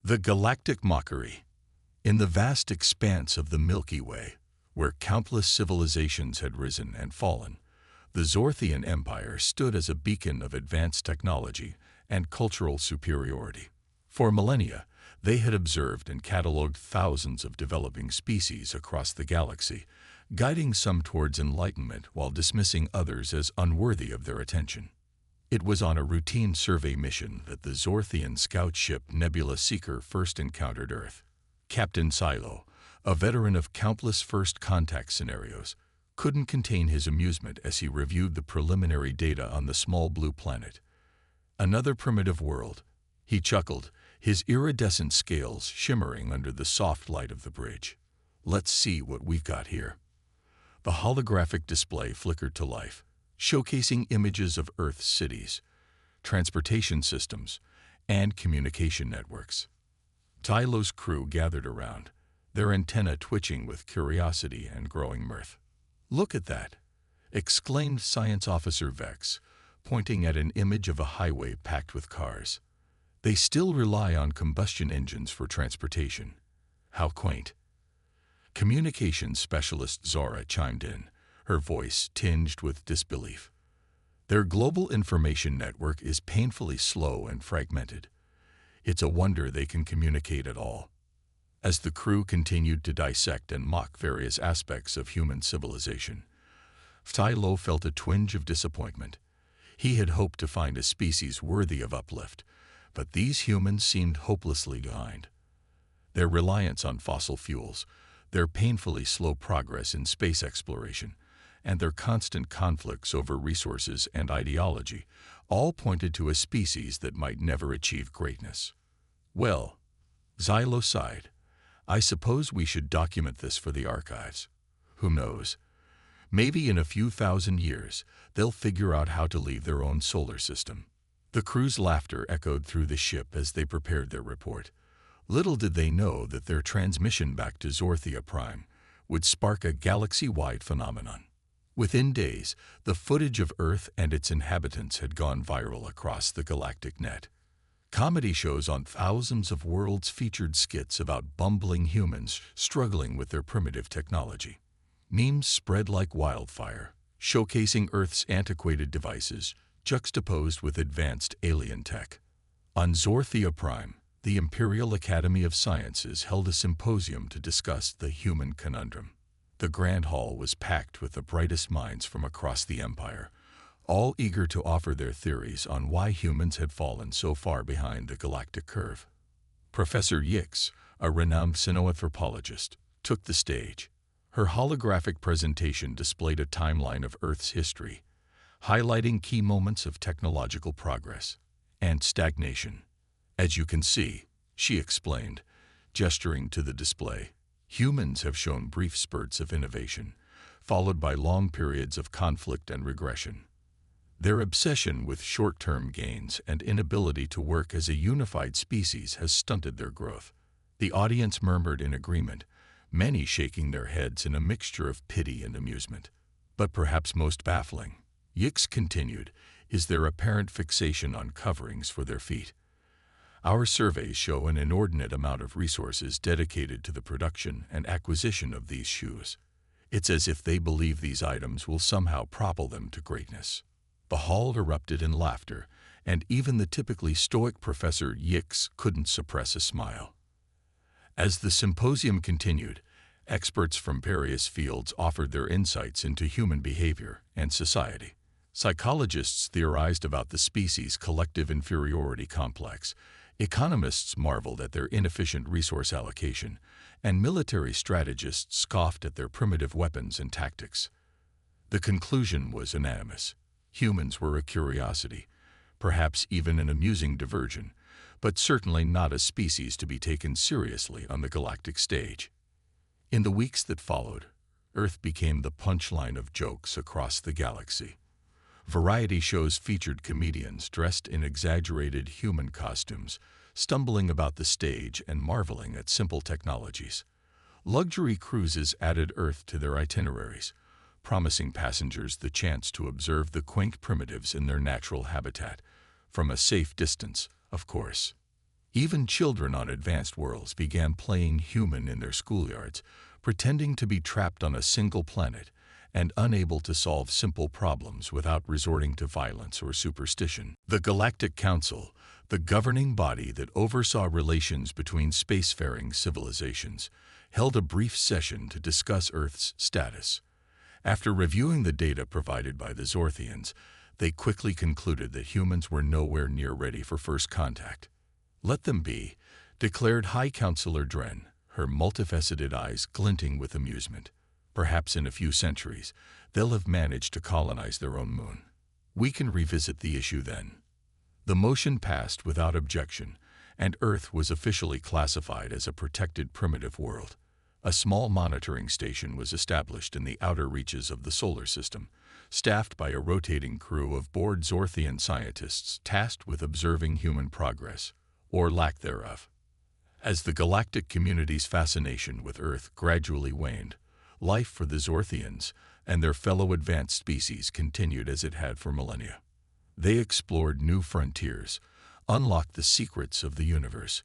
The galactic mockery. In the vast expanse of the Milky Way, where countless civilizations had risen and fallen, the Zorthian Empire stood as a beacon of advanced technology and cultural superiority. For millennia, they had observed and catalogued thousands of developing species across the galaxy, guiding some towards enlightenment while dismissing others as unworthy of their attention. It was on a routine survey mission that the Zorthian scout ship Nebula Seeker first encountered Earth. Captain Silo, a veteran of countless first contact scenarios, couldn't contain his amusement as he reviewed the preliminary data on the small blue planet. Another primitive world, he chuckled, his iridescent scales shimmering under the soft light of the bridge. Let's see what we've got here. The holographic display flickered to life, showcasing images of Earth's cities, transportation systems, and communication networks. Tylo's crew gathered around, their antennae twitching with curiosity and growing mirth. "Look at that!" exclaimed Science Officer Vex, pointing at an image of a highway packed with cars. "They still rely on combustion engines for transportation. How quaint." Communications specialist Zara chimed in, her voice tinged with disbelief. "Their global information network is painfully slow and fragmented. It's a wonder they can communicate at all." As the crew continued to dissect and mock various aspects of human civilization, Tylo felt a twinge of disappointment. He had hoped to find a species worthy of uplift, but these humans seemed hopelessly behind. Their reliance on fossil fuels, their painfully slow progress in space exploration, and their constant conflicts over resources and ideology all pointed to a species that might never achieve greatness. "Well," Xylo sighed, "I suppose we should document this for the archives. Who knows? Maybe in a few thousand years, they'll figure out how to leave their own solar system." The crew's laughter echoed through the ship as they prepared their report. Little did they know that their transmission back to Zorthia Prime would spark a galaxy-wide phenomenon. Within days, the footage of Earth and its inhabitants had gone viral across the galactic net. Comedy shows on thousands of worlds featured skits about bumbling humans struggling with their primitive technology. Memes spread like wildfire, showcasing Earth's antiquated devices juxtaposed with advanced alien tech. On Zorthia Prime, the Imperial Academy of Sciences held a symposium to discuss the human conundrum. The Grand Hall was packed with the brightest minds from across the Empire, all eager to offer their theories on why humans had fallen so far behind the galactic curve. Professor Yix, a renowned xenoanthropologist, took the stage. Her holographic presentation displayed a timeline of Earth's history, highlighting key moments of technological progress and stagnation. "As you can see," she explained, gesturing to the display, "humans have shown brief spurts of innovation, followed by long periods of conflict and regression. Their obsession with short-term gains and inability to work as a unified species has stunted their growth." The audience murmured in agreement, many shaking their heads in a mixture of pity and amusement. But perhaps most baffling, Yix continued, is their apparent fixation on coverings for their feet. "Our surveys show an inordinate amount of resources dedicated to the production and acquisition of these shoes. It's as if they believe these items will somehow propel them to greatness." The hall erupted in laughter, and even the typically stoic Professor Yix couldn't suppress a smile. As the symposium continued, experts from various fields offered their insights into human behavior and society. Psychologists theorized about the species' collective inferiority complex, economists marveled at their inefficient resource allocation, and military strategists scoffed at their primitive weapons and tactics. The conclusion was unanimous. Humans were a curiosity, perhaps even an amusing diversion, but certainly not a species to be taken seriously on the galactic stage. In the weeks that followed, Earth became the punchline of jokes across the galaxy. Variety shows featured comedians dressed in exaggerated human costumes, stumbling about the stage and marveling at simple technologies. Luxury cruises added Earth to their itineraries, promising passengers the chance to observe the quaint primitives in their natural habitat, from a safe distance, of course. Even children on advanced worlds began playing human in their schoolyards, pretending to be trapped on a single planet and unable to solve simple problems without resorting to violence or superstition. The Galactic Council, the governing body that oversaw relations between spacefaring civilizations, held a brief session to discuss Earth's status. After reviewing the data provided by the Zorthians, they quickly concluded that humans were nowhere near ready for first contact. "Let them be," declared High Counselor Dren, her multifaceted eyes glinting with amusement. "Perhaps in a few centuries, they'll have managed to colonize their own moon. We can revisit the issue then." The motion passed without objection, and Earth was officially classified as a protected primitive world. A small monitoring station was established in the outer reaches of the solar system, staffed by a rotating crew of bored Zorthian scientists tasked with observing human progress, or lack thereof. As the galactic community's fascination with Earth gradually waned, life for the Zorthians and their fellow advanced species continued as it had for millennia. They explored new frontiers, unlocked the secrets of the universe,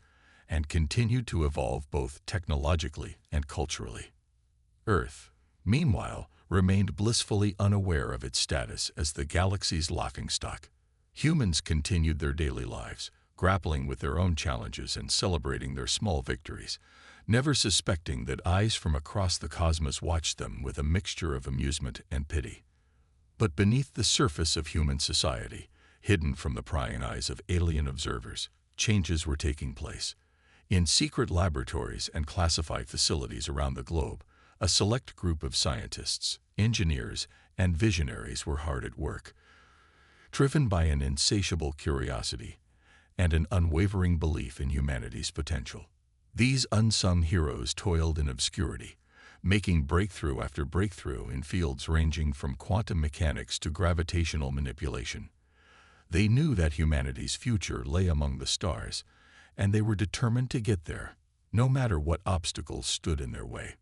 and continued to evolve both technologically and culturally. Earth, meanwhile, remained blissfully unaware of its status as the galaxy's laughingstock. Humans continued their daily lives, grappling with their own challenges and celebrating their small victories, never suspecting that eyes from across the cosmos watched them with a mixture of amusement and pity. But beneath the surface of human society, hidden from the prying eyes of alien observers, changes were taking place. In secret laboratories and classified facilities around the globe, a select group of scientists, engineers, and visionaries were hard at work, driven by an insatiable curiosity and an unwavering belief in humanity's potential. These unsung heroes toiled in obscurity, making breakthrough after breakthrough in fields ranging from quantum mechanics to gravitational manipulation. They knew that humanity's future lay among the stars, and they were determined to get there, no matter what obstacles stood in their way.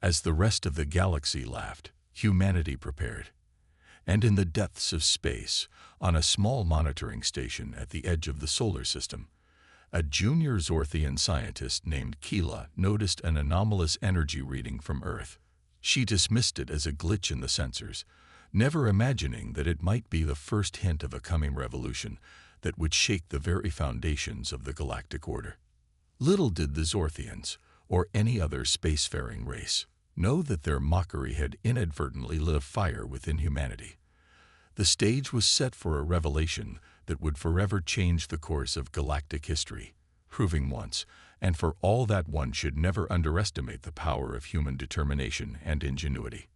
As the rest of the galaxy laughed, humanity prepared. And in the depths of space, on a small monitoring station at the edge of the solar system, a junior Zorthian scientist named Keela noticed an anomalous energy reading from Earth. She dismissed it as a glitch in the sensors, never imagining that it might be the first hint of a coming revolution that would shake the very foundations of the galactic order. Little did the Zorthians, or any other spacefaring race, know that their mockery had inadvertently lit a fire within humanity. The stage was set for a revelation that would forever change the course of galactic history, proving once and for all that one should never underestimate the power of human determination and ingenuity.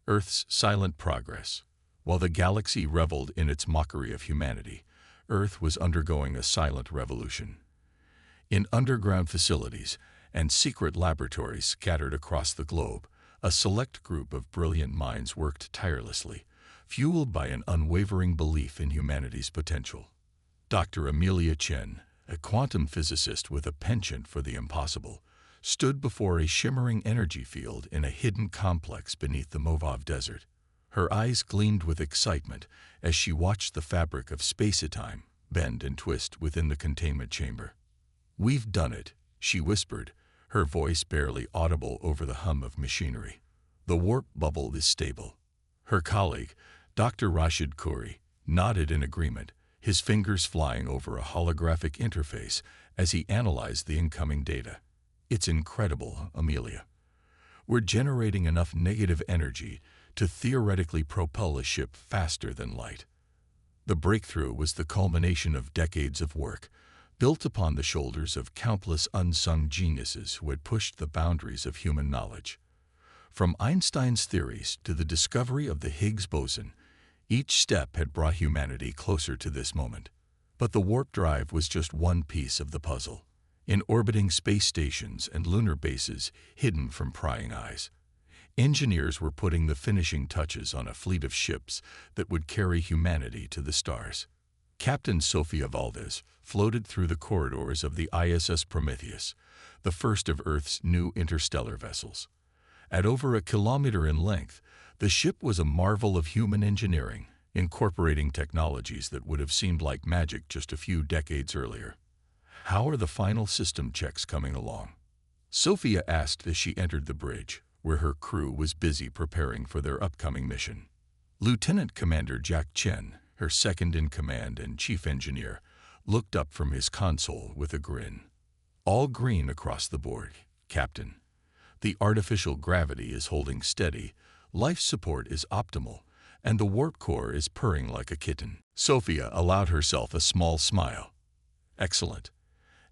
Earth's silent progress. While the galaxy reveled in its mockery of humanity, Earth was undergoing a silent revolution. In underground facilities and secret laboratories scattered across the globe, a select group of brilliant minds worked tirelessly, fueled by an unwavering belief in humanity's potential. Dr. Amelia Chen, a quantum physicist with a penchant for the impossible, stood before a shimmering energy field in a hidden complex beneath the Mojave Desert. Her eyes gleamed with excitement as she watched the fabric of space-time bend and twist within the containment chamber. "We've done it," she whispered, her voice barely audible over the hum of machinery. "The warp bubble is stable." Her colleague, Dr. Rashid Khoury, nodded in agreement, his fingers flying over a holographic interface as he analyzed the incoming data. "It's incredible, Amelia. We're generating enough negative energy to theoretically propel a ship faster than light." The breakthrough was the culmination of decades of work, built upon the shoulders of countless unsung geniuses who had pushed the boundaries of human knowledge. From Einstein's theories to the discovery of the Higgs boson, each step had brought humanity closer to this moment. But the warp drive was just one piece of the puzzle. In orbiting space stations and lunar bases hidden from prying eyes, engineers were putting the finishing touches on a fleet of ships that would carry humanity to the stars. Captain Sofia Valdez floated through the corridors of the ISS Prometheus, the first of Earth's new interstellar vessels. At over a kilometer in length, the ship was a marvel of human engineering, incorporating technologies that would have seemed like magic just a few decades earlier. How are the final system checks coming along? Sophia asked as she entered the bridge, where her crew was busy preparing for their upcoming mission. Lieutenant Commander Jack Chen, her second-in-command and chief engineer, looked up from his console with a grin. All green across the board, Captain. The artificial gravity is holding steady, life support is optimal, and the warp core is purring like a kitten. Sophia allowed herself a small smile. Excellent.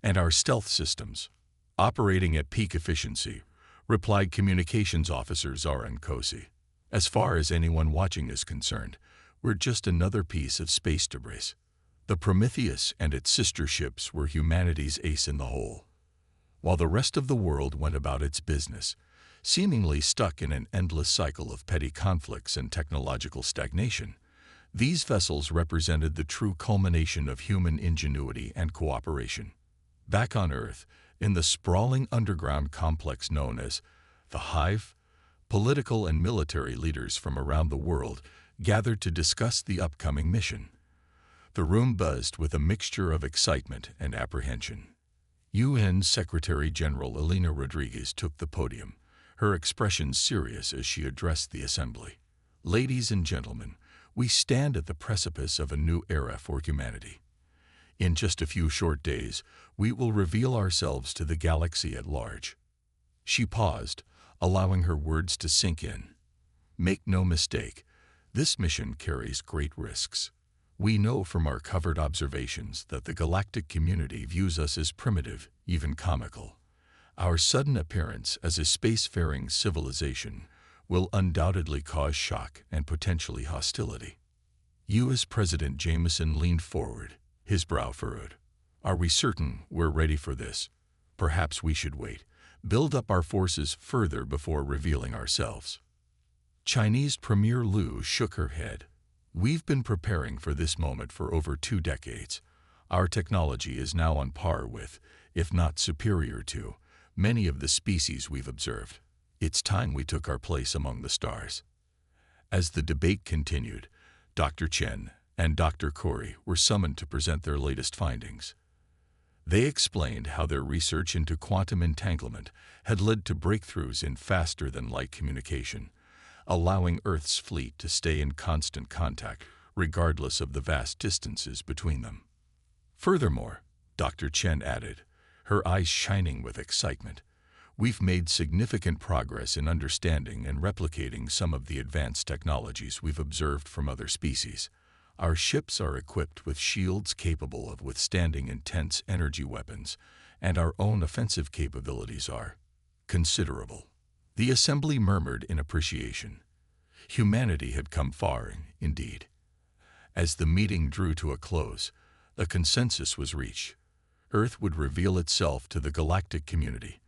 And our stealth systems? Operating at peak efficiency, replied communications officer Zaran Kosi. As far as anyone watching is concerned, we're just another piece of space debris. The Prometheus and its sister ships were humanity's ace in the hole. While the rest of the world went about its business, seemingly stuck in an endless cycle of petty conflicts and technological stagnation, these vessels represented the true culmination of human ingenuity and cooperation. Back on Earth, in the sprawling underground complex known as the Hive, political and military leaders from around the world gathered to discuss the upcoming mission. The room buzzed with a mixture of excitement and apprehension. UN Secretary-General Elena Rodriguez took the podium, her expression serious as she addressed the assembly. Ladies and gentlemen, we stand at the precipice of a new era for humanity. In just a few short days, we will reveal ourselves to the galaxy at large. She paused, allowing her words to sink in. Make no mistake, this mission carries great risks. We know from our covered observations that the galactic community views us as primitive, even comical. Our sudden appearance as a spacefaring civilization will undoubtedly cause shock and potentially hostility. U.S. President Jameson leaned forward, his brow furrowed. Are we certain we're ready for this? Perhaps we should wait, build up our forces further before revealing ourselves. Chinese Premier Liu shook her head. We've been preparing for this moment for over 2 decades. Our technology is now on par with, if not superior to, many of the species we've observed. It's time we took our place among the stars. As the debate continued, Dr. Chen and Dr. Corey were summoned to present their latest findings. They explained how their research into quantum entanglement had led to breakthroughs in faster-than-light communication, allowing Earth's fleet to stay in constant contact regardless of the vast distances between them. Furthermore, Dr. Chen added, her eyes shining with excitement, we've made significant progress in understanding and replicating some of the advanced technologies we've observed from other species. Our ships are equipped with shields capable of withstanding intense energy weapons, and our own offensive capabilities are considerable. The assembly murmured in appreciation. Humanity had come far, indeed. As the meeting drew to a close, a consensus was reached. Earth would reveal itself to the galactic community,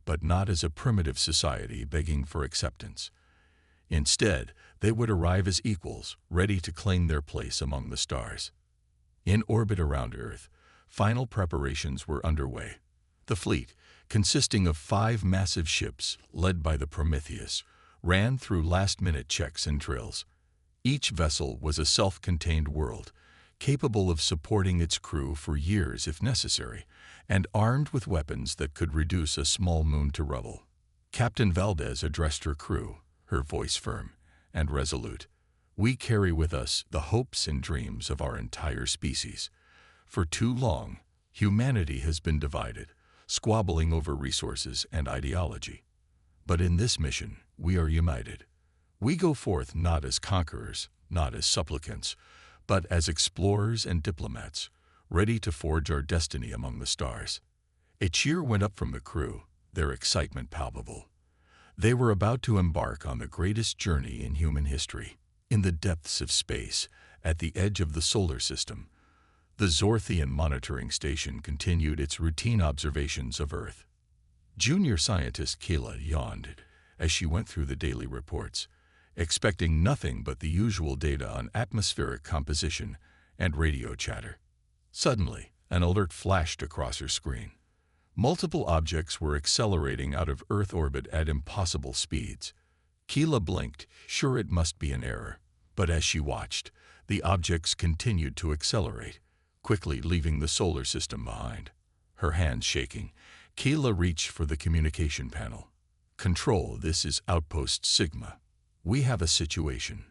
but not as a primitive society begging for acceptance. Instead, they would arrive as equals, ready to claim their place among the stars. In orbit around Earth, final preparations were underway. The fleet, consisting of 5 massive ships led by the Prometheus, ran through last-minute checks and drills. Each vessel was a self-contained world, capable of supporting its crew for years if necessary, and armed with weapons that could reduce a small moon to rubble. Captain Valdez addressed her crew, her voice firm and resolute. We carry with us the hopes and dreams of our entire species. For too long, humanity has been divided, squabbling over resources and ideology. But in this mission, we are united. We go forth not as conquerors, not as supplicants, but as explorers and diplomats, ready to forge our destiny among the stars. A cheer went up from the crew, their excitement palpable. They were about to embark on the greatest journey in human history. In the depths of space, at the edge of the solar system, the Zorthian monitoring station continued its routine observations of Earth. Junior scientist Kayla yawned as she went through the daily reports, expecting nothing but the usual data on atmospheric composition and radio chatter. Suddenly, an alert flashed across her screen. Multiple objects were accelerating out of Earth orbit at impossible speeds. Keela blinked, sure it must be an error. But as she watched, the objects continued to accelerate, quickly leaving the solar system behind. Her hands shaking, Kayla reached for the communication panel. "Control, this is Outpost Sigma. We have a situation.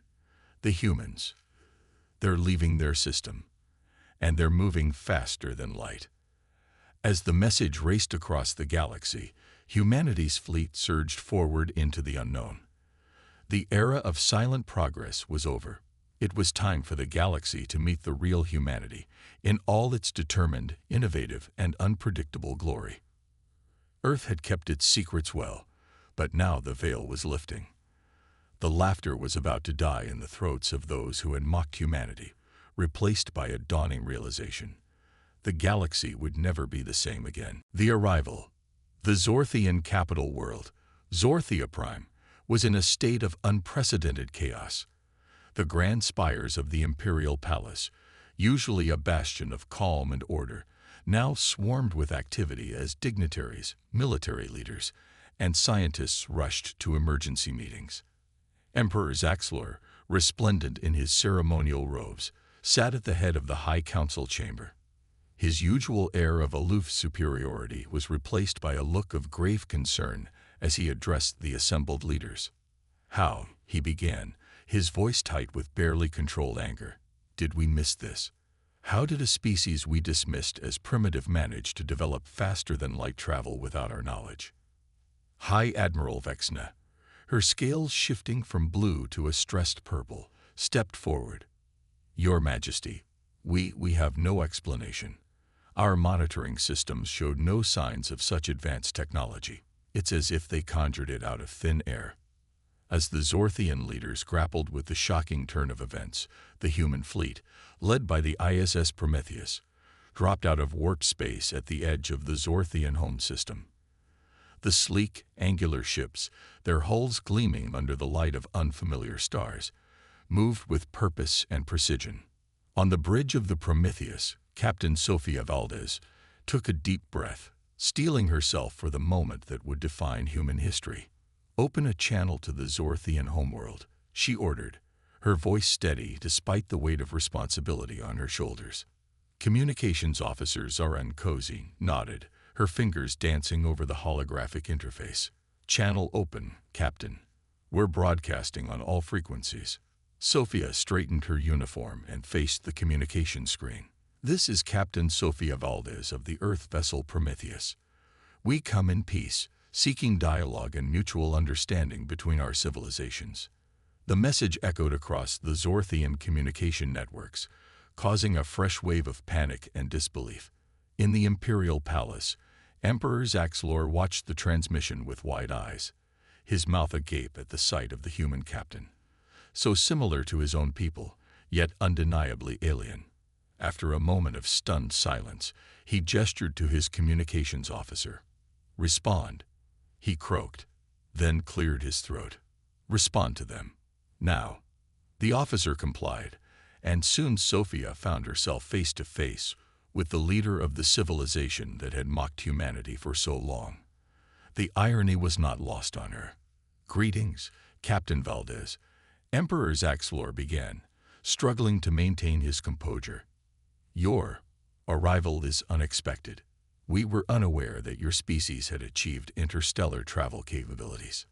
The humans. They're leaving their system, and they're moving faster than light." As the message raced across the galaxy, humanity's fleet surged forward into the unknown. The era of silent progress was over. It was time for the galaxy to meet the real humanity in all its determined, innovative, and unpredictable glory. Earth had kept its secrets well, but now the veil was lifting. The laughter was about to die in the throats of those who had mocked humanity, replaced by a dawning realization. The galaxy would never be the same again. The arrival. The Zorthian capital world, Zorthia Prime, was in a state of unprecedented chaos. The grand spires of the Imperial Palace, usually a bastion of calm and order, now swarmed with activity as dignitaries, military leaders, and scientists rushed to emergency meetings. Emperor Zaxlor, resplendent in his ceremonial robes, sat at the head of the High Council chamber. His usual air of aloof superiority was replaced by a look of grave concern as he addressed the assembled leaders. "How," he began, his voice tight with barely controlled anger, "did we miss this? How did a species we dismissed as primitive manage to develop faster than light travel without our knowledge?" High Admiral Vexna, her scales shifting from blue to a stressed purple, stepped forward. "Your Majesty, we have no explanation. Our monitoring systems showed no signs of such advanced technology. It's as if they conjured it out of thin air." As the Zorthian leaders grappled with the shocking turn of events, the human fleet, led by the ISS Prometheus, dropped out of warp space at the edge of the Zorthian home system. The sleek, angular ships, their hulls gleaming under the light of unfamiliar stars, moved with purpose and precision. On the bridge of the Prometheus, Captain Sofia Valdez took a deep breath, steeling herself for the moment that would define human history. "Open a channel to the Zorthian homeworld," she ordered, her voice steady despite the weight of responsibility on her shoulders. Communications officer Zaran Cozy nodded, her fingers dancing over the holographic interface. "Channel open, Captain. We're broadcasting on all frequencies." Sophia straightened her uniform and faced the communication screen. "This is Captain Sofia Valdez of the Earth vessel Prometheus. We come in peace, seeking dialogue and mutual understanding between our civilizations." The message echoed across the Zorthian communication networks, causing a fresh wave of panic and disbelief. In the Imperial Palace, Emperor Zaxlor watched the transmission with wide eyes, his mouth agape at the sight of the human captain. So similar to his own people, yet undeniably alien. After a moment of stunned silence, he gestured to his communications officer. "Respond," he croaked, then cleared his throat. "Respond to them. Now." The officer complied, and soon Sophia found herself face to face with the leader of the civilization that had mocked humanity for so long. The irony was not lost on her. "Greetings, Captain Valdez," Emperor Zaxlor began, struggling to maintain his composure. "Your arrival is unexpected. We were unaware that your species had achieved interstellar travel capabilities."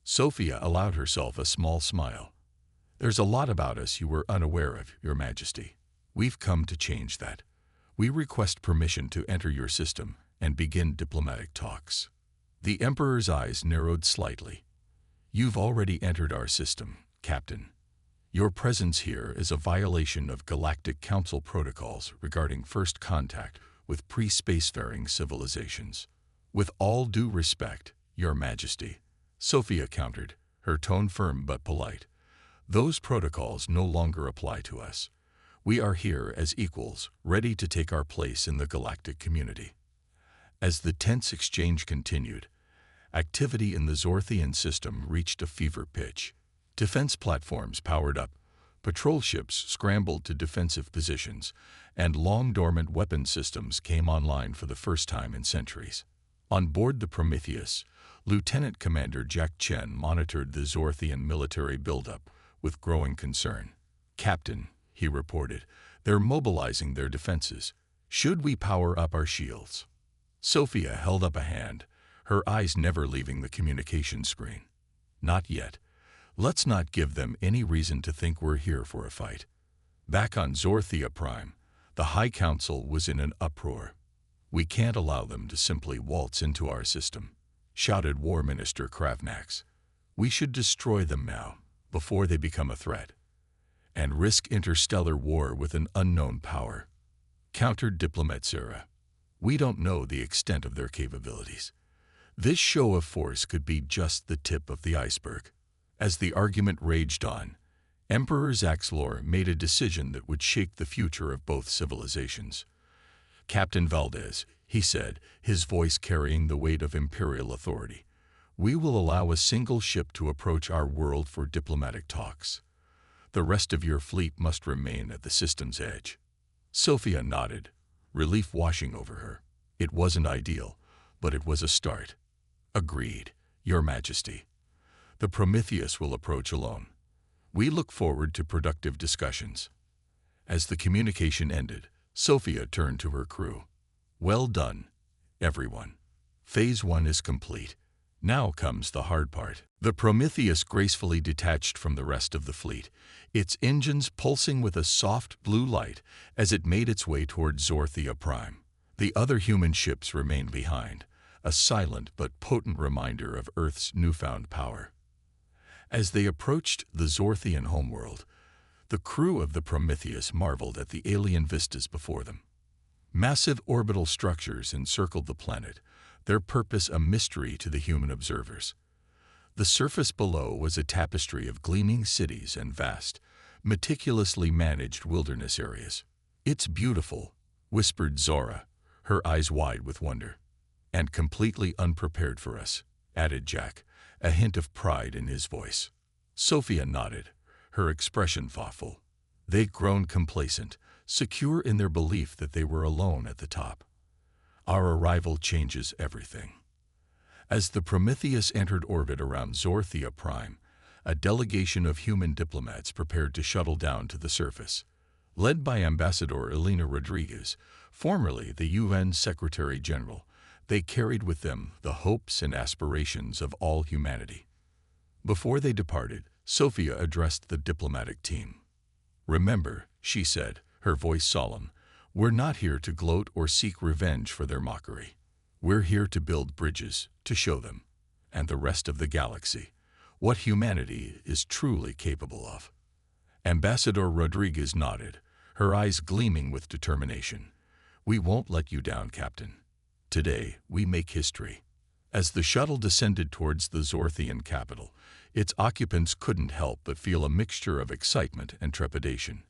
Sophia allowed herself a small smile. "There's a lot about us you were unaware of, Your Majesty. We've come to change that. We request permission to enter your system and begin diplomatic talks." The Emperor's eyes narrowed slightly. "You've already entered our system, Captain. Your presence here is a violation of Galactic Council protocols regarding first contact with pre-spacefaring civilizations." "With all due respect, Your Majesty," Sophia countered, her tone firm but polite. "Those protocols no longer apply to us. We are here as equals, ready to take our place in the galactic community." As the tense exchange continued, activity in the Zorthian system reached a fever pitch. Defense platforms powered up, patrol ships scrambled to defensive positions, and long-dormant weapon systems came online for the first time in centuries. On board the Prometheus, Lieutenant Commander Jack Chen monitored the Zorthian military buildup with growing concern. "Captain," he reported, "they're mobilizing their defenses. Should we power up our shields?" Sophia held up a hand, her eyes never leaving the communication screen. Not yet. Let's not give them any reason to think we're here for a fight. Back on Zorthia Prime, the High Council was in an uproar. We can't allow them to simply waltz into our system, shouted War Minister Kravnax. We should destroy them now, before they become a threat, and risk interstellar war with an unknown power, countered Diplomat Sarah. We don't know the extent of their capabilities. This show of force could be just the tip of the iceberg. As the argument raged on, Emperor Zaxlor made a decision that would shake the future of both civilizations. Captain Valdez, he said, his voice carrying the weight of imperial authority, we will allow a single ship to approach our world for diplomatic talks. The rest of your fleet must remain at the system's edge. Sophia nodded, relief washing over her. It wasn't ideal, but it was a start. Agreed, Your Majesty. The Prometheus will approach alone. We look forward to productive discussions. As the communication ended, Sophia turned to her crew. Well done, everyone. Phase 1 is complete. Now comes the hard part. The Prometheus gracefully detached from the rest of the fleet, its engines pulsing with a soft blue light as it made its way toward Zorthia Prime. The other human ships remained behind, a silent but potent reminder of Earth's newfound power. As they approached the Zorthian homeworld, the crew of the Prometheus marveled at the alien vistas before them. Massive orbital structures encircled the planet, their purpose a mystery to the human observers. The surface below was a tapestry of gleaming cities and vast, meticulously managed wilderness areas. It's beautiful, whispered Zora, her eyes wide with wonder. And completely unprepared for us, added Jack, a hint of pride in his voice. Sophia nodded, her expression thoughtful. They'd grown complacent, secure in their belief that they were alone at the top. Our arrival changes everything. As the Prometheus entered orbit around Zorthia Prime, a delegation of human diplomats prepared to shuttle down to the surface. Led by Ambassador Elena Rodriguez, formerly the UN Secretary General, they carried with them the hopes and aspirations of all humanity. Before they departed, Sophia addressed the diplomatic team. Remember, she said, her voice solemn, we're not here to gloat or seek revenge for their mockery. We're here to build bridges, to show them, and the rest of the galaxy, what humanity is truly capable of. Ambassador Rodriguez nodded, her eyes gleaming with determination. We won't let you down, Captain. Today, we make history. As the shuttle descended towards the Zorthian capital, its occupants couldn't help but feel a mixture of excitement and trepidation.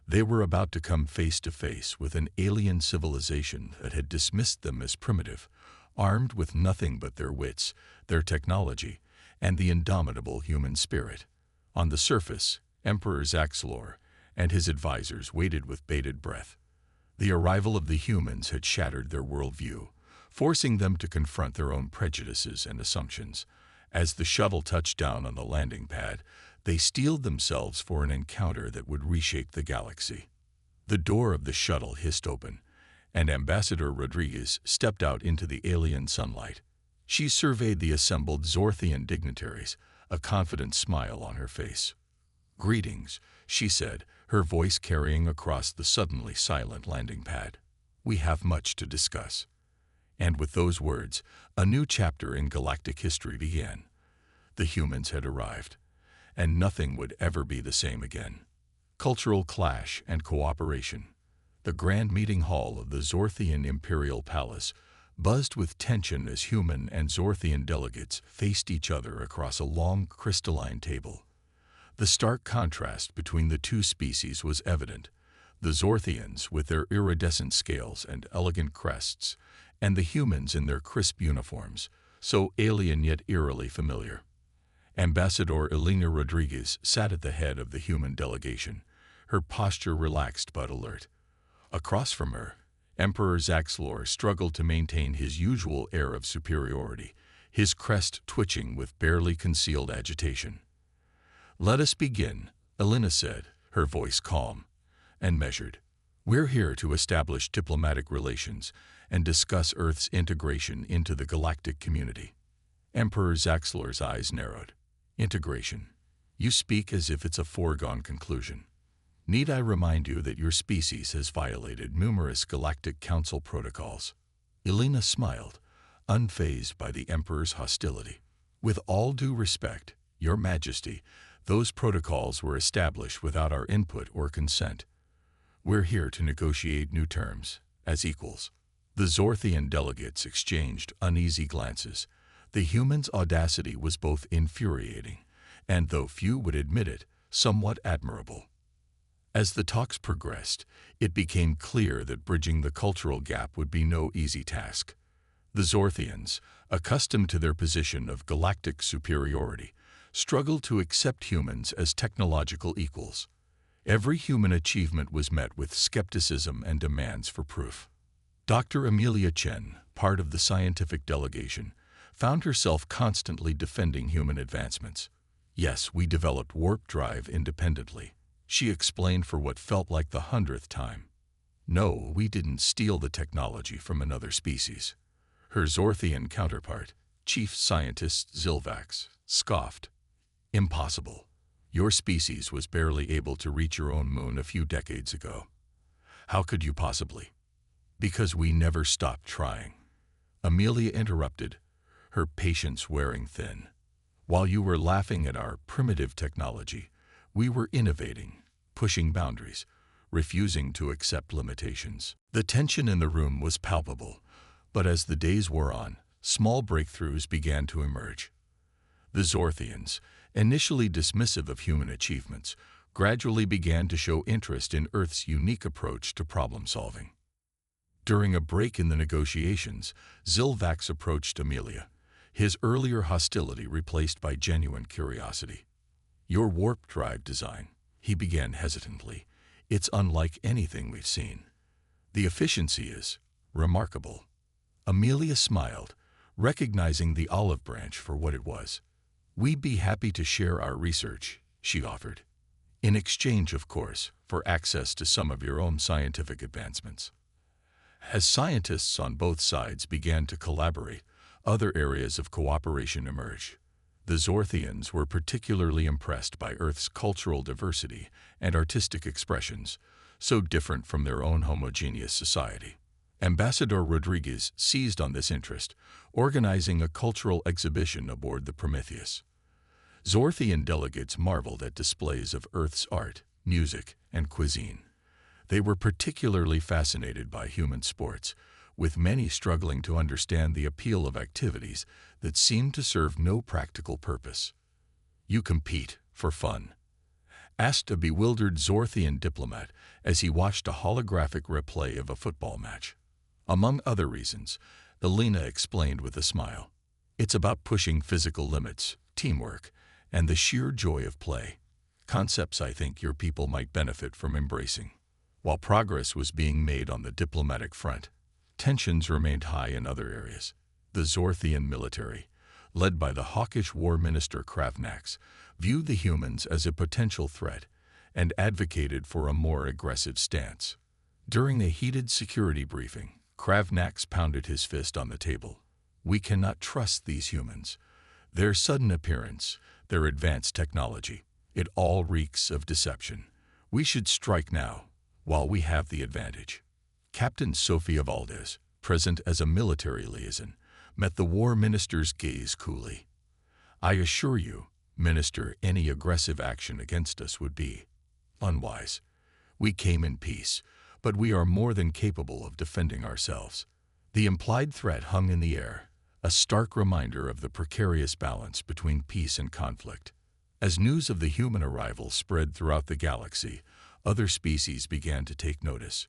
They were about to come face to face with an alien civilization that had dismissed them as primitive, armed with nothing but their wits, their technology, and the indomitable human spirit. On the surface, Emperor Zaxlor and his advisors waited with bated breath. The arrival of the humans had shattered their worldview, forcing them to confront their own prejudices and assumptions. As the shuttle touched down on the landing pad, they steeled themselves for an encounter that would reshape the galaxy. The door of the shuttle hissed open, and Ambassador Rodriguez stepped out into the alien sunlight. She surveyed the assembled Zorthian dignitaries, a confident smile on her face. Greetings, she said, her voice carrying across the suddenly silent landing pad. We have much to discuss. And with those words, a new chapter in galactic history began. The humans had arrived, and nothing would ever be the same again. Cultural clash and cooperation. The grand meeting hall of the Zorthian Imperial Palace buzzed with tension as human and Zorthian delegates faced each other across a long crystalline table. The stark contrast between the two species was evident. The Zorthians with their iridescent scales and elegant crests, and the humans in their crisp uniforms, so alien yet eerily familiar. Ambassador Elena Rodriguez sat at the head of the human delegation, her posture relaxed but alert. Across from her, Emperor Zaxlor struggled to maintain his usual air of superiority, his crest twitching with barely concealed agitation. Let us begin, Elena said, her voice calm and measured. We're here to establish diplomatic relations and discuss Earth's integration into the galactic community. Emperor Zaxlor's eyes narrowed. Integration. You speak as if it's a foregone conclusion. Need I remind you that your species has violated numerous Galactic Council protocols? Elena smiled, unfazed by the Emperor's hostility. With all due respect, Your Majesty, those protocols were established without our input or consent. We're here to negotiate new terms, as equals. The Zorthian delegates exchanged uneasy glances. The humans' audacity was both infuriating and, though few would admit it, somewhat admirable. As the talks progressed, it became clear that bridging the cultural gap would be no easy task. The Zorthians, accustomed to their position of galactic superiority, struggled to accept humans as technological equals. Every human achievement was met with skepticism and demands for proof. Dr. Amelia Chen, part of the scientific delegation, found herself constantly defending human advancements. Yes, we developed warp drive independently, she explained for what felt like the 100th time. No, we didn't steal the technology from another species. Her Zorthian counterpart, Chief Scientist Zilvax, scoffed. Impossible. Your species was barely able to reach your own moon a few decades ago. How could you possibly? Because we never stopped trying. Amelia interrupted, her patience wearing thin. While you were laughing at our primitive technology, we were innovating, pushing boundaries, refusing to accept limitations. The tension in the room was palpable, but as the days wore on, small breakthroughs began to emerge. The Zorthians, initially dismissive of human achievements, gradually began to show interest in Earth's unique approach to problem-solving. During a break in the negotiations, Zilvax approached Amelia, his earlier hostility replaced by genuine curiosity. Your warp drive design, he began hesitantly. It's unlike anything we've seen. The efficiency is remarkable. Amelia smiled, recognizing the olive branch for what it was. We'd be happy to share our research, she offered. In exchange, of course, for access to some of your own scientific advancements. As scientists on both sides began to collaborate, other areas of cooperation emerged. The Zorthians were particularly impressed by Earth's cultural diversity and artistic expressions, so different from their own homogeneous society. Ambassador Rodriguez seized on this interest, organizing a cultural exhibition aboard the Prometheus. Zorthian delegates marveled at displays of Earth's art, music, and cuisine. They were particularly fascinated by human sports, with many struggling to understand the appeal of activities that seemed to serve no practical purpose. You compete for fun? Asked a bewildered Zorthian diplomat as he watched a holographic replay of a football match. Among other reasons, Elena explained with a smile. It's about pushing physical limits, teamwork, and the sheer joy of play. Concepts I think your people might benefit from embracing. While progress was being made on the diplomatic front, tensions remained high in other areas. The Zorthian military, led by the hawkish war minister Kravnax, viewed the humans as a potential threat and advocated for a more aggressive stance. During a heated security briefing, Kravnax pounded his fist on the table. We cannot trust these humans. Their sudden appearance, their advanced technology, it all reeks of deception. We should strike now, while we have the advantage. Captain Sofia Valdez, present as a military liaison, met the war minister's gaze coolly. I assure you, Minister, any aggressive action against us would be unwise. We came in peace, but we are more than capable of defending ourselves. The implied threat hung in the air, a stark reminder of the precarious balance between peace and conflict. As news of the human arrival spread throughout the galaxy, other species began to take notice.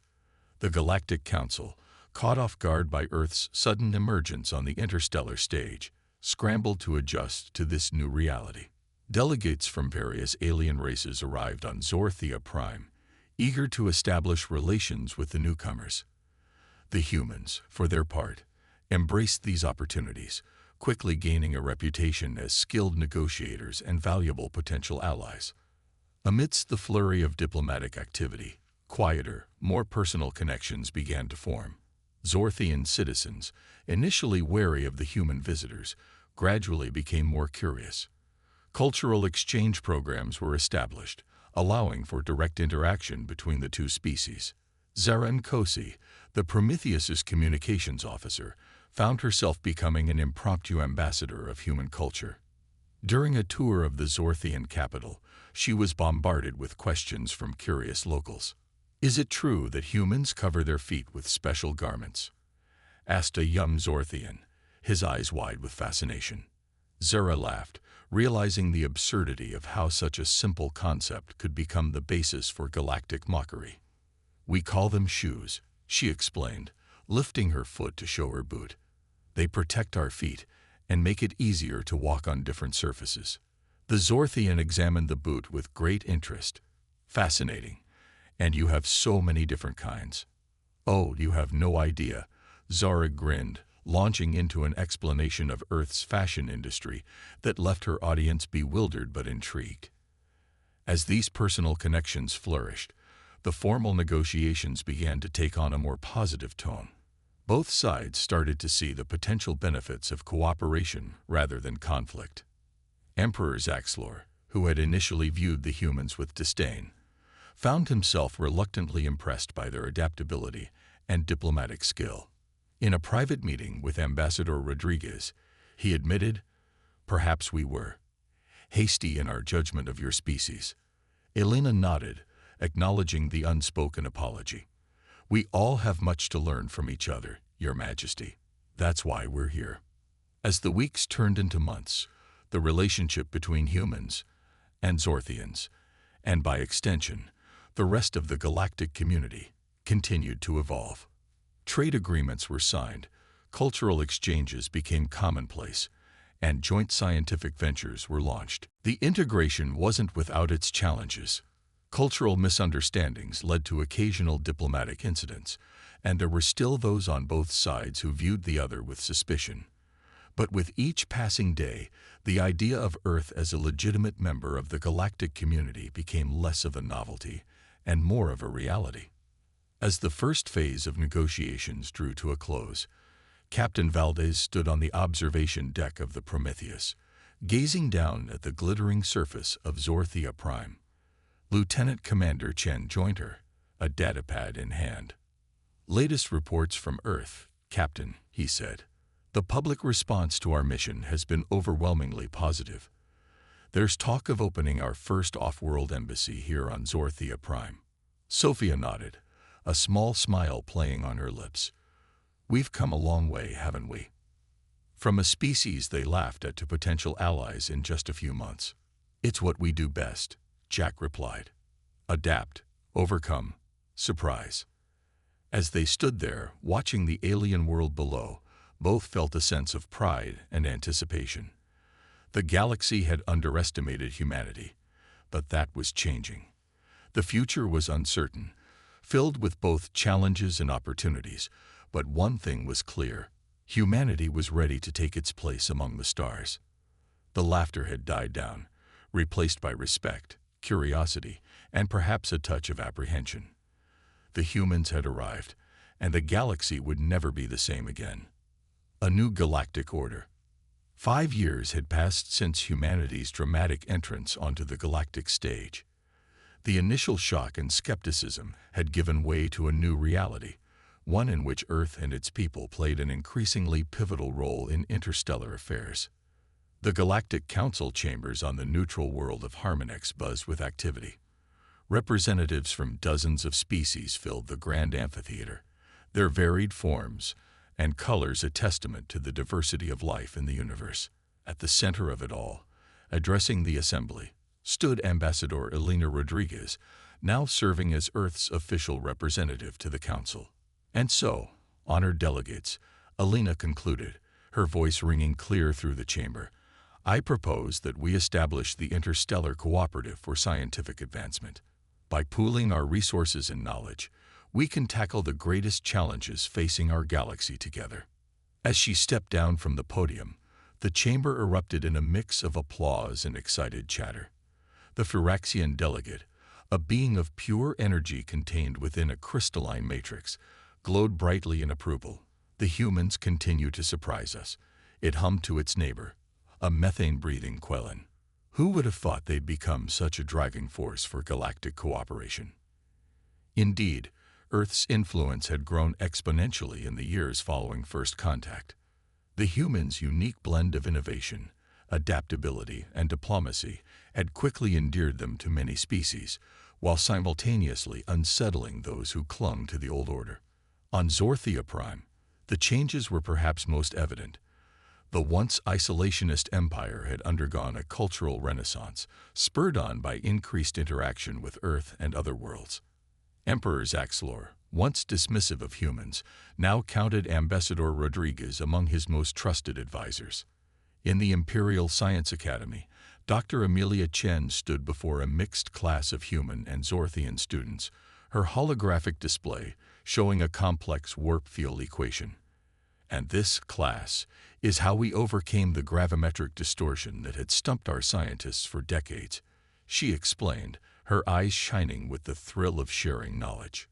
The Galactic Council, caught off guard by Earth's sudden emergence on the interstellar stage, scrambled to adjust to this new reality. Delegates from various alien races arrived on Zorthia Prime, eager to establish relations with the newcomers. The humans, for their part, embraced these opportunities, quickly gaining a reputation as skilled negotiators and valuable potential allies. Amidst the flurry of diplomatic activity, quieter, more personal connections began to form. Zorthian citizens, initially wary of the human visitors, gradually became more curious. Cultural exchange programs were established, allowing for direct interaction between the two species. Zara Nkosi, the Prometheus's communications officer, found herself becoming an impromptu ambassador of human culture. During a tour of the Zorthian capital, she was bombarded with questions from curious locals. "Is it true that humans cover their feet with special garments?" asked a young Zorthian, his eyes wide with fascination. Zara laughed, realizing the absurdity of how such a simple concept could become the basis for galactic mockery. "We call them shoes," she explained, lifting her foot to show her boot. "They protect our feet and make it easier to walk on different surfaces." The Zorthian examined the boot with great interest. "Fascinating. And you have so many different kinds." "Oh, you have no idea," Zara grinned, launching into an explanation of Earth's fashion industry that left her audience bewildered but intrigued. As these personal connections flourished, the formal negotiations began to take on a more positive tone. Both sides started to see the potential benefits of cooperation rather than conflict. Emperor Zaxlor, who had initially viewed the humans with disdain, found himself reluctantly impressed by their adaptability and diplomatic skill. In a private meeting with Ambassador Rodriguez, he admitted, "Perhaps we were hasty in our judgment of your species." Elena nodded, acknowledging the unspoken apology. "We all have much to learn from each other, Your Majesty. That's why we're here." As the weeks turned into months, the relationship between humans and Zorthians, and by extension, the rest of the galactic community, continued to evolve. Trade agreements were signed, cultural exchanges became commonplace, and joint scientific ventures were launched. The integration wasn't without its challenges. Cultural misunderstandings led to occasional diplomatic incidents, and there were still those on both sides who viewed the other with suspicion. But with each passing day, the idea of Earth as a legitimate member of the galactic community became less of a novelty and more of a reality. As the first phase of negotiations drew to a close, Captain Valdez stood on the observation deck of the Prometheus, gazing down at the glittering surface of Zorthia Prime. Lieutenant Commander Chen joined her, a datapad in hand. "Latest reports from Earth, Captain," he said. "The public response to our mission has been overwhelmingly positive. There's talk of opening our first off-world embassy here on Zorthia Prime." Sophia nodded, a small smile playing on her lips. "We've come a long way, haven't we? From a species they laughed at to potential allies in just a few months." "It's what we do best," Jack replied. "Adapt, overcome, surprise." As they stood there, watching the alien world below, both felt a sense of pride and anticipation. The galaxy had underestimated humanity, but that was changing. The future was uncertain, filled with both challenges and opportunities, but one thing was clear: humanity was ready to take its place among the stars. The laughter had died down, replaced by respect, curiosity, and perhaps a touch of apprehension. The humans had arrived, and the galaxy would never be the same again. A new galactic order. 5 years had passed since humanity's dramatic entrance onto the galactic stage. The initial shock and skepticism had given way to a new reality, one in which Earth and its people played an increasingly pivotal role in interstellar affairs. The Galactic Council chambers on the neutral world of Harmonex buzzed with activity. Representatives from dozens of species filled the grand amphitheater, their varied forms and colors a testament to the diversity of life in the universe. At the center of it all, addressing the assembly, stood Ambassador Elena Rodriguez, now serving as Earth's official representative to the Council. "And so, honored delegates," Elena concluded, her voice ringing clear through the chamber, "I propose that we establish the Interstellar Cooperative for Scientific Advancement. By pooling our resources and knowledge, we can tackle the greatest challenges facing our galaxy together." As she stepped down from the podium, the chamber erupted in a mix of applause and excited chatter. The Phyraxian delegate, a being of pure energy contained within a crystalline matrix, glowed brightly in approval. The humans continue to surprise us. It hummed to its neighbor, a methane-breathing Quellan. Who would have thought they'd become such a driving force for galactic cooperation? Indeed, Earth's influence had grown exponentially in the years following first contact. The humans' unique blend of innovation, adaptability, and diplomacy had quickly endeared them to many species, while simultaneously unsettling those who clung to the old order. On Zorthia Prime, the changes were perhaps most evident. The once isolationist empire had undergone a cultural renaissance, spurred on by increased interaction with Earth and other worlds. Emperor Zaxlor, once dismissive of humans, now counted Ambassador Rodriguez among his most trusted advisors. In the Imperial Science Academy, Dr. Amelia Chen stood before a mixed class of human and Zorthian students, her holographic display showing a complex warp field equation. And this, class, is how we overcame the gravimetric distortion that had stumped our scientists for decades, she explained, her eyes shining with the thrill of sharing knowledge.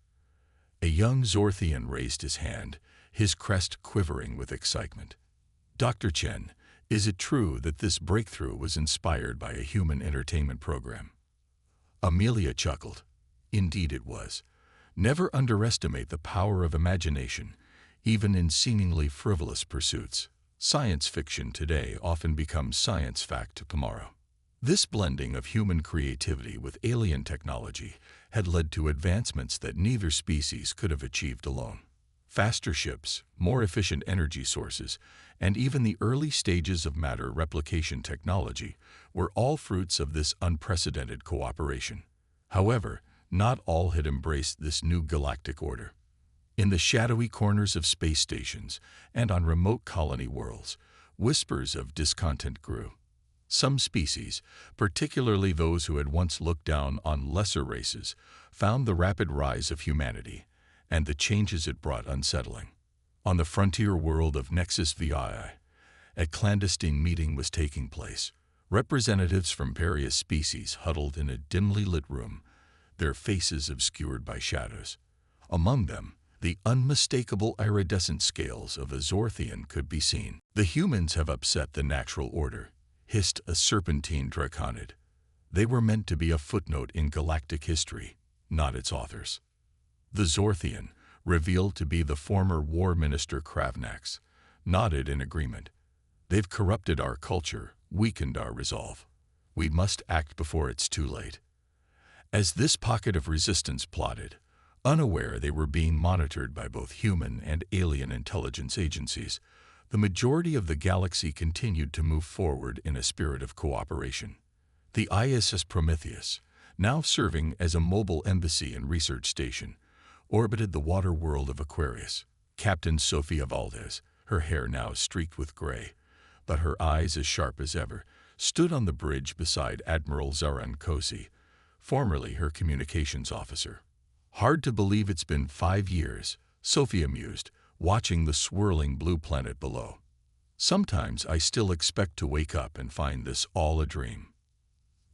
A young Zorthian raised his hand, his crest quivering with excitement. Dr. Chen, is it true that this breakthrough was inspired by a human entertainment program? Amelia chuckled. Indeed it was. Never underestimate the power of imagination, even in seemingly frivolous pursuits. Science fiction today often becomes science fact tomorrow. This blending of human creativity with alien technology had led to advancements that neither species could have achieved alone. Faster ships, more efficient energy sources, and even the early stages of matter replication technology were all fruits of this unprecedented cooperation. However, not all had embraced this new galactic order. In the shadowy corners of space stations and on remote colony worlds, whispers of discontent grew. Some species, particularly those who had once looked down on lesser races, found the rapid rise of humanity and the changes it brought unsettling. On the frontier world of Nexus VI, a clandestine meeting was taking place. Representatives from various species huddled in a dimly lit room, their faces obscured by shadows. Among them, the unmistakable iridescent scales of a Zorthian could be seen. The humans have upset the natural order, hissed a serpentine draconid. They were meant to be a footnote in galactic history, not its authors. The Zorthian, revealed to be the former War Minister Kravnax, nodded in agreement. They've corrupted our culture, weakened our resolve. We must act before it's too late. As this pocket of resistance plotted, unaware they were being monitored by both human and alien intelligence agencies, the majority of the galaxy continued to move forward in a spirit of cooperation. The ISS Prometheus, now serving as a mobile embassy and research station, orbited the water world of Aquarius. Captain Sofia Valdez, her hair now streaked with gray, but her eyes as sharp as ever, stood on the bridge beside Admiral Zaran Kosi, formerly her communications officer. Hard to believe it's been 5 years, Sophia mused, watching the swirling blue planet below. Sometimes I still expect to wake up and find this all a dream.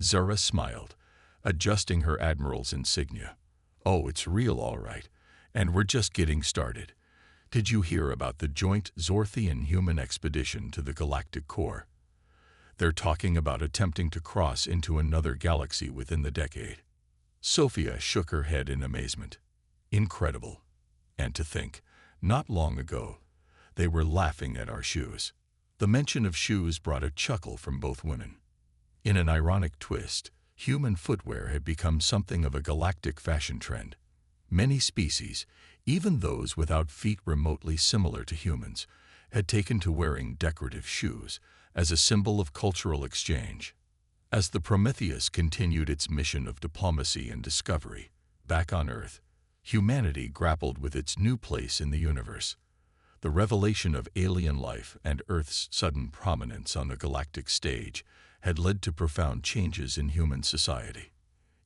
Zara smiled, adjusting her admiral's insignia. Oh, it's real all right, and we're just getting started. Did you hear about the joint Zorthian human expedition to the galactic core? They're talking about attempting to cross into another galaxy within the decade. Sophia shook her head in amazement. Incredible. And to think, not long ago, they were laughing at our shoes. The mention of shoes brought a chuckle from both women. In an ironic twist, human footwear had become something of a galactic fashion trend. Many species, even those without feet remotely similar to humans, had taken to wearing decorative shoes as a symbol of cultural exchange. As the Prometheus continued its mission of diplomacy and discovery, back on Earth, humanity grappled with its new place in the universe. The revelation of alien life and Earth's sudden prominence on the galactic stage had led to profound changes in human society.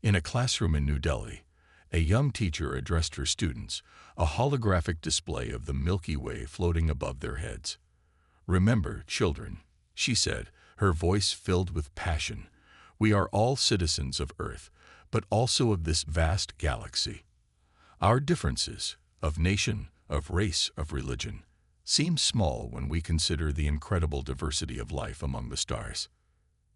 In a classroom in New Delhi, a young teacher addressed her students, a holographic display of the Milky Way floating above their heads. "Remember, children," she said, her voice filled with passion, "we are all citizens of Earth, but also of this vast galaxy. Our differences, of nation, of race, of religion, seems small when we consider the incredible diversity of life among the stars.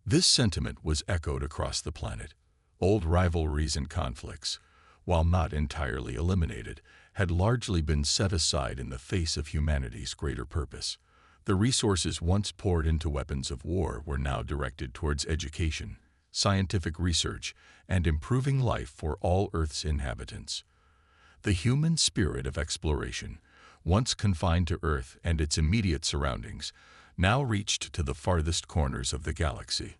This sentiment was echoed across the planet. Old rivalries and conflicts, while not entirely eliminated, had largely been set aside in the face of humanity's greater purpose. The resources once poured into weapons of war were now directed towards education, scientific research, and improving life for all Earth's inhabitants. The human spirit of exploration, once confined to Earth and its immediate surroundings, now reached to the farthest corners of the galaxy.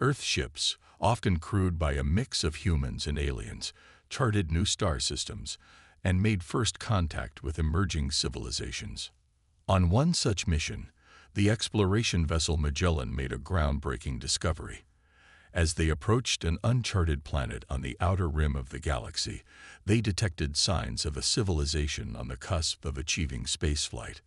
Earth ships, often crewed by a mix of humans and aliens, charted new star systems and made first contact with emerging civilizations. On one such mission, the exploration vessel Magellan made a groundbreaking discovery. As they approached an uncharted planet on the outer rim of the galaxy, they detected signs of a civilization on the cusp of achieving spaceflight.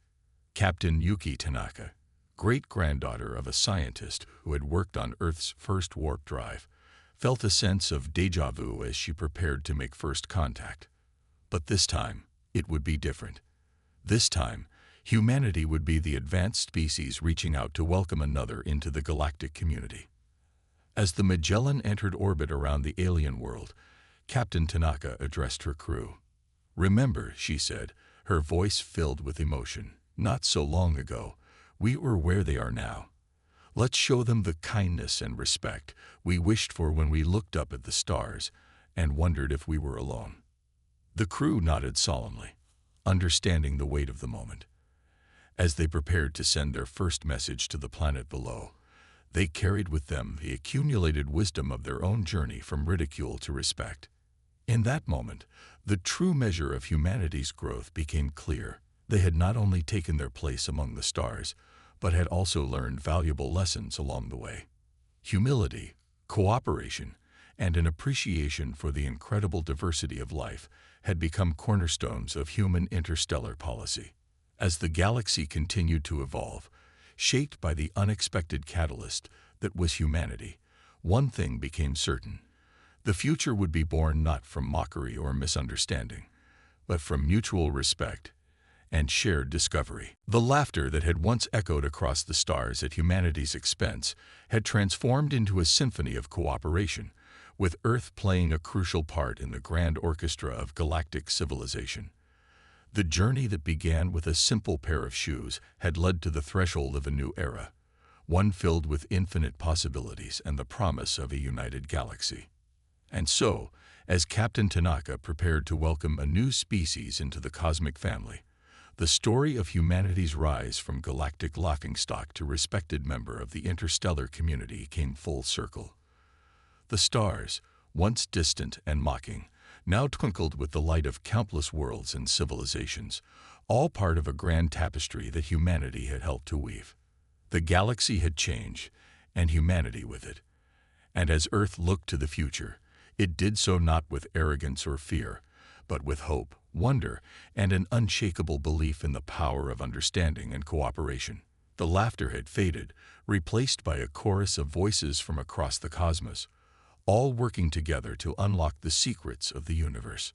Captain Yuki Tanaka, great-granddaughter of a scientist who had worked on Earth's first warp drive, felt a sense of déjà vu as she prepared to make first contact. But this time, it would be different. This time, humanity would be the advanced species reaching out to welcome another into the galactic community. As the Magellan entered orbit around the alien world, Captain Tanaka addressed her crew. "Remember," she said, her voice filled with emotion, "not so long ago, we were where they are now. Let's show them the kindness and respect we wished for when we looked up at the stars and wondered if we were alone." The crew nodded solemnly, understanding the weight of the moment. As they prepared to send their first message to the planet below, they carried with them the accumulated wisdom of their own journey from ridicule to respect. In that moment, the true measure of humanity's growth became clear. They had not only taken their place among the stars, but had also learned valuable lessons along the way. Humility, cooperation, and an appreciation for the incredible diversity of life had become cornerstones of human interstellar policy. As the galaxy continued to evolve, shaped by the unexpected catalyst that was humanity, one thing became certain. The future would be born not from mockery or misunderstanding, but from mutual respect and shared discovery. The laughter that had once echoed across the stars at humanity's expense had transformed into a symphony of cooperation, with Earth playing a crucial part in the grand orchestra of galactic civilization. The journey that began with a simple pair of shoes had led to the threshold of a new era, one filled with infinite possibilities and the promise of a united galaxy. And so, as Captain Tanaka prepared to welcome a new species into the cosmic family, the story of humanity's rise from galactic laughingstock to respected member of the interstellar community came full circle. The stars, once distant and mocking, now twinkled with the light of countless worlds and civilizations, all part of a grand tapestry that humanity had helped to weave. The galaxy had changed, and humanity with it. And as Earth looked to the future, it did so not with arrogance or fear, but with hope, wonder, and an unshakable belief in the power of understanding and cooperation. The laughter had faded, replaced by a chorus of voices from across the cosmos, all working together to unlock the secrets of the universe.